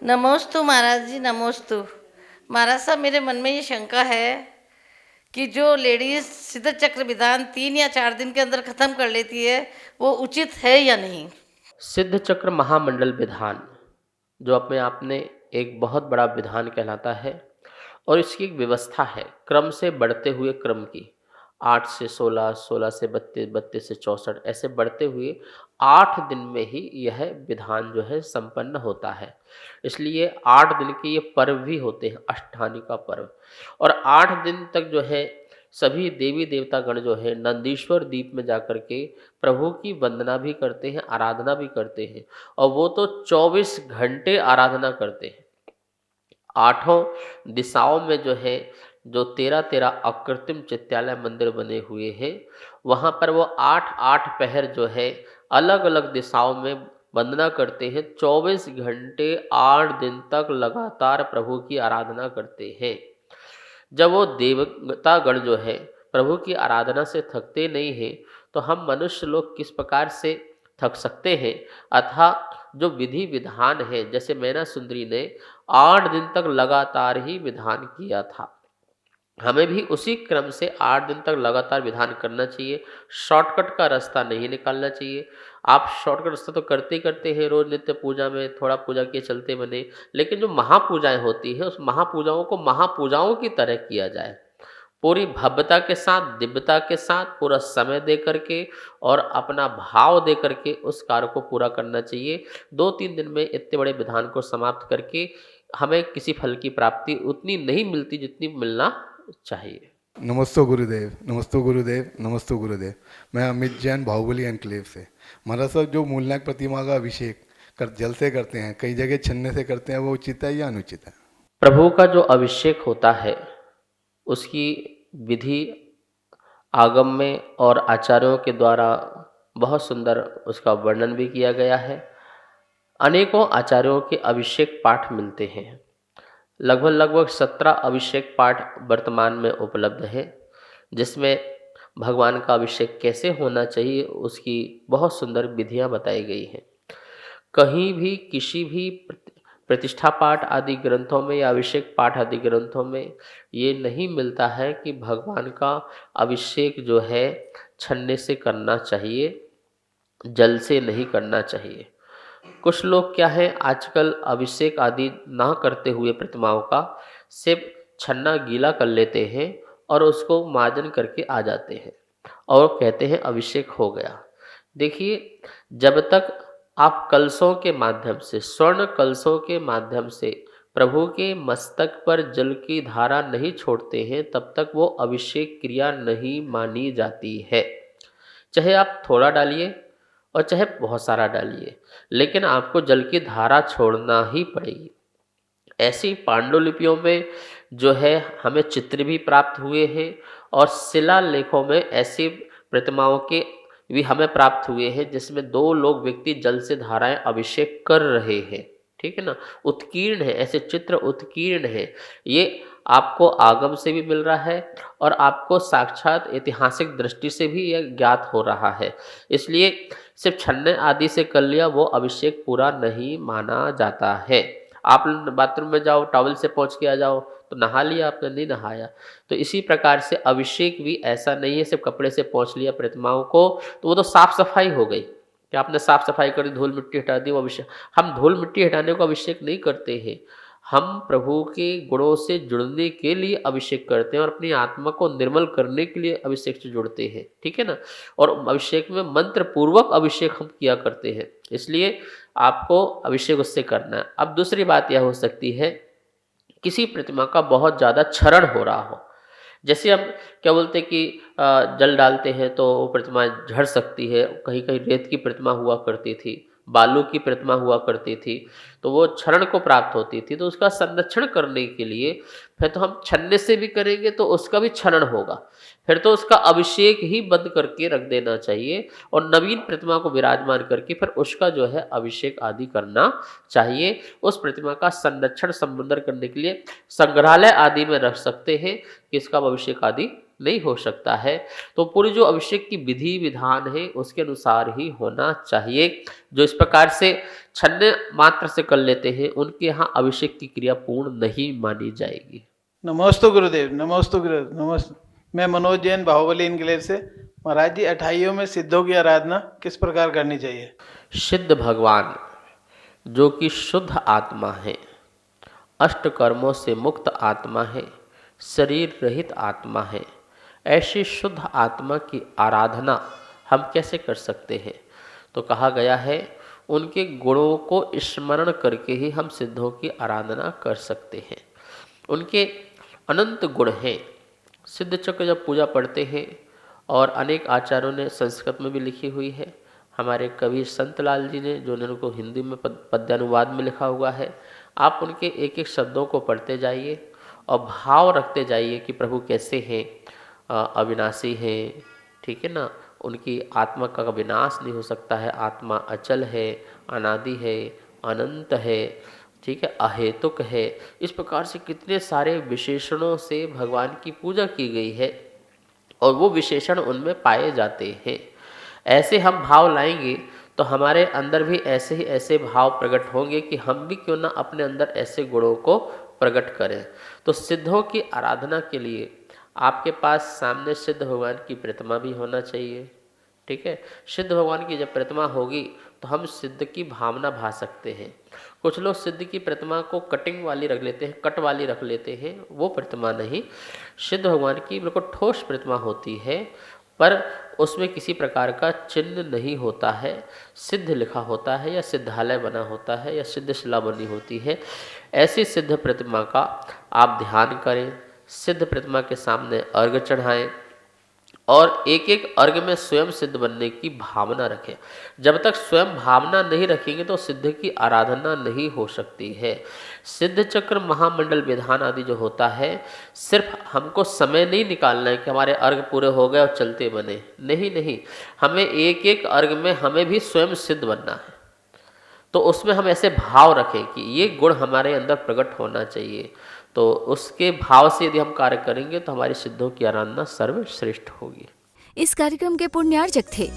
नमोस्तु महाराज जी, नमोस्तु। महाराज साहब, मेरे मन में ये शंका है कि जो लेडीज सिद्ध चक्र विधान 3 या 4 दिन के अंदर खत्म कर लेती है, वो उचित है या नहीं? सिद्ध चक्र महामंडल विधान जो अपने आप में एक बहुत बड़ा विधान कहलाता है और इसकी एक व्यवस्था है क्रम से बढ़ते हुए क्रम की। 8 से 16, 16 से 32, 32 से 64 ऐसे बढ़ते हुए 8 दिन में ही यह विधान जो है संपन्न होता है। इसलिए 8 दिन के ये पर्व भी होते हैं, अष्टानी का पर्व। और 8 दिन तक जो है सभी देवी देवता गण जो है नंदीश्वर द्वीप में जाकर के प्रभु की वंदना भी करते हैं, आराधना भी करते हैं। और वो तो 24 घंटे आराधना करते हैं। आठों दिशाओं में जो है जो 13-13 अकृत्रिम चित्तालय मंदिर बने हुए हैं, वहाँ पर वो 8-8 पहर जो है अलग अलग दिशाओं में वंदना करते हैं। 24 घंटे 8 दिन तक लगातार प्रभु की आराधना करते हैं। जब वो देवता गण जो है प्रभु की आराधना से थकते नहीं हैं, तो हम मनुष्य लोग किस प्रकार से थक सकते हैं। अतः जो विधि विधान है, जैसे मैना सुंदरी ने 8 दिन तक लगातार ही विधान किया था, हमें भी उसी क्रम से 8 दिन तक लगातार विधान करना चाहिए। शॉर्टकट का रास्ता नहीं निकालना चाहिए। आप शॉर्टकट रास्ता तो करते ही करते हैं, रोज नित्य पूजा में थोड़ा पूजा के चलते बने, लेकिन जो महापूजाएं होती हैं उस महापूजाओं को महापूजाओं की तरह किया जाए, पूरी भव्यता के साथ, दिव्यता के साथ, पूरा समय दे करके और अपना भाव दे करके उस कार्य को पूरा करना चाहिए। 2-3 दिन में इतने बड़े विधान को समाप्त करके हमें किसी फल की प्राप्ति उतनी नहीं मिलती जितनी मिलना चाहिए। नमस्ते गुरुदेव, नमस्ते गुरुदेव, नमस्ते गुरुदेव। मैं अमित जैन, बाहुबली एनक्लेव से। महाराज साहब, जो मूलनायक प्रतिमा का अभिषेक जल से करते हैं, कई जगह छन्ने से करते हैं, वो उचित है या अनुचित है? प्रभु का जो अभिषेक होता है उसकी विधि आगम में और आचार्यों के द्वारा बहुत सुंदर उसका वर्णन भी किया गया है। अनेकों आचार्यों के अभिषेक पाठ मिलते हैं। लगभग लगभग 17 अभिषेक पाठ वर्तमान में उपलब्ध है, जिसमें भगवान का अभिषेक कैसे होना चाहिए उसकी बहुत सुंदर विधियां बताई गई हैं। कहीं भी किसी भी प्रतिष्ठा पाठ आदि ग्रंथों में या अभिषेक पाठ आदि ग्रंथों में ये नहीं मिलता है कि भगवान का अभिषेक जो है छन्ने से करना चाहिए, जल से नहीं करना चाहिए। कुछ लोग क्या है, आजकल अभिषेक आदि ना करते हुए प्रतिमाओं का सिर्फ छन्ना गीला कर लेते हैं और उसको मार्जन करके आ जाते हैं और कहते हैं अभिषेक हो गया। देखिए, जब तक आप कलशों के माध्यम से, स्वर्ण कलशों के माध्यम से प्रभु के मस्तक पर जल की धारा नहीं छोड़ते हैं, तब तक वो अभिषेक क्रिया नहीं मानी जाती है। चाहे आप थोड़ा डालिए और चाहे बहुत सारा डालिए, लेकिन आपको जल की धारा छोड़ना ही पड़ेगी। ऐसी पांडुलिपियों में जो है हमें चित्र भी प्राप्त हुए हैं और शिलालेखों में ऐसी प्रतिमाओं के भी हमें प्राप्त हुए हैं जिसमें 2 लोग व्यक्ति जल से धाराएं अभिषेक कर रहे हैं। ठीक है ना, उत्कीर्ण है, ऐसे चित्र उत्कीर्ण है। ये आपको आगम से भी मिल रहा है और आपको साक्षात ऐतिहासिक दृष्टि से भी यह ज्ञात हो रहा है। इसलिए सिर्फ छन्ने आदि से कर लिया वो अभिषेक पूरा नहीं माना जाता है। आप बाथरूम में जाओ, टॉवल से पोंछ के आ जाओ, तो नहा लिया आपने, नहीं नहाया। तो इसी प्रकार से अभिषेक भी ऐसा नहीं है सिर्फ कपड़े से पोंछ लिया प्रतिमाओं को तो वो तो साफ सफाई हो गई कि आपने साफ सफाई कर दी, धूल मिट्टी हटा दी, वो अभिषेक। हम धूल मिट्टी हटाने को अभिषेक नहीं करते हैं, हम प्रभु के गुणों से जुड़ने के लिए अभिषेक करते हैं और अपनी आत्मा को निर्मल करने के लिए अभिषेक से जुड़ते हैं। ठीक है ना, और अभिषेक में मंत्र पूर्वक अभिषेक हम किया करते हैं, इसलिए आपको अभिषेक उससे करना है। अब दूसरी बात यह हो सकती है, किसी प्रतिमा का बहुत ज़्यादा क्षरण हो रहा हो, जैसे हम क्या बोलते हैं कि जल डालते हैं तो वो प्रतिमा झड़ सकती है। कहीं कहीं रेत की प्रतिमा हुआ करती थी, बालू की प्रतिमा हुआ करती थी, तो वो क्षरण को प्राप्त होती थी। तो उसका संरक्षण करने के लिए फिर तो हम छन्ने से भी करेंगे तो उसका भी क्षरण होगा, फिर तो उसका अभिषेक ही बंद करके रख देना चाहिए और नवीन प्रतिमा को विराजमान करके फिर उसका जो है अभिषेक आदि करना चाहिए। उस प्रतिमा का संरक्षण संवर्धन करने के लिए संग्रहालय आदि में रख सकते हैं कि इसका अभिषेक आदि नहीं हो सकता है। तो पूरी जो अभिषेक की विधि विधान है उसके अनुसार ही होना चाहिए। जो इस प्रकार से छन्ने मात्र से कर लेते हैं उनके यहाँ अभिषेक की क्रिया पूर्ण नहीं मानी जाएगी। नमोस्तु गुरुदेव, नमोस्तु गुरुदेव, नमस्ते। मैं मनोज जैन, बाहुबली एनक्लेव से। महाराज जी, 28 में सिद्धों की आराधना किस प्रकार करनी चाहिए? सिद्ध भगवान जो कि शुद्ध आत्मा है, अष्ट कर्मों से मुक्त आत्मा है, शरीर रहित आत्मा है, ऐसी शुद्ध आत्मा की आराधना हम कैसे कर सकते हैं? तो कहा गया है उनके गुणों को स्मरण करके ही हम सिद्धों की आराधना कर सकते हैं। उनके अनंत गुण हैं। सिद्ध चक्र जब पूजा पढ़ते हैं, और अनेक आचार्यों ने संस्कृत में भी लिखी हुई है, हमारे कवि संतलाल जी ने जो उनको हिंदी में पद्यानुवाद में लिखा हुआ है, आप उनके एक एक शब्दों को पढ़ते जाइए और भाव रखते जाइए कि प्रभु कैसे हैं, अविनाशी हैं, ठीक है ना, उनकी आत्मा का विनाश नहीं हो सकता है, आत्मा अचल है, अनादि है, अनंत है, ठीक है, अहेतुक है। इस प्रकार से कितने सारे विशेषणों से भगवान की पूजा की गई है और वो विशेषण उनमें पाए जाते हैं। ऐसे हम भाव लाएंगे तो हमारे अंदर भी ऐसे ही ऐसे भाव प्रकट होंगे कि हम भी क्यों ना अपने अंदर ऐसे गुणों को प्रकट करें। तो सिद्धों की आराधना के लिए आपके पास सामने सिद्ध भगवान की प्रतिमा भी होना चाहिए, ठीक है। सिद्ध भगवान की जब प्रतिमा होगी तो हम सिद्ध की भावना भा सकते हैं। कुछ लोग सिद्ध की प्रतिमा को कटिंग वाली रख लेते हैं, कट वाली रख लेते हैं, वो प्रतिमा नहीं। सिद्ध भगवान की बिल्कुल ठोस प्रतिमा होती है, पर उसमें किसी प्रकार का चिन्ह नहीं होता है, सिद्ध लिखा होता है या सिद्धालय बना होता है या सिद्ध शिला बनी होती है। ऐसी सिद्ध प्रतिमा का आप ध्यान करें, सिद्ध प्रतिमा के सामने अर्घ चढ़ाएं और एक एक अर्घ में स्वयं सिद्ध बनने की भावना रखें। जब तक स्वयं भावना नहीं रखेंगे तो सिद्ध की आराधना नहीं हो सकती है। सिद्ध चक्र, महामंडल विधान आदि जो होता है, सिर्फ हमको समय नहीं निकालना है कि हमारे अर्घ पूरे हो गए और चलते बने, नहीं नहीं, हमें एक एक अर्घ में हमें भी स्वयं सिद्ध बनना है। तो उसमें हम ऐसे भाव रखें कि ये गुण हमारे अंदर प्रकट होना चाहिए। तो उसके भाव से यदि हम कार्य करेंगे तो हमारी सिद्धों की आराधना सर्वश्रेष्ठ होगी। इस कार्यक्रम के पुण्यार्जक थे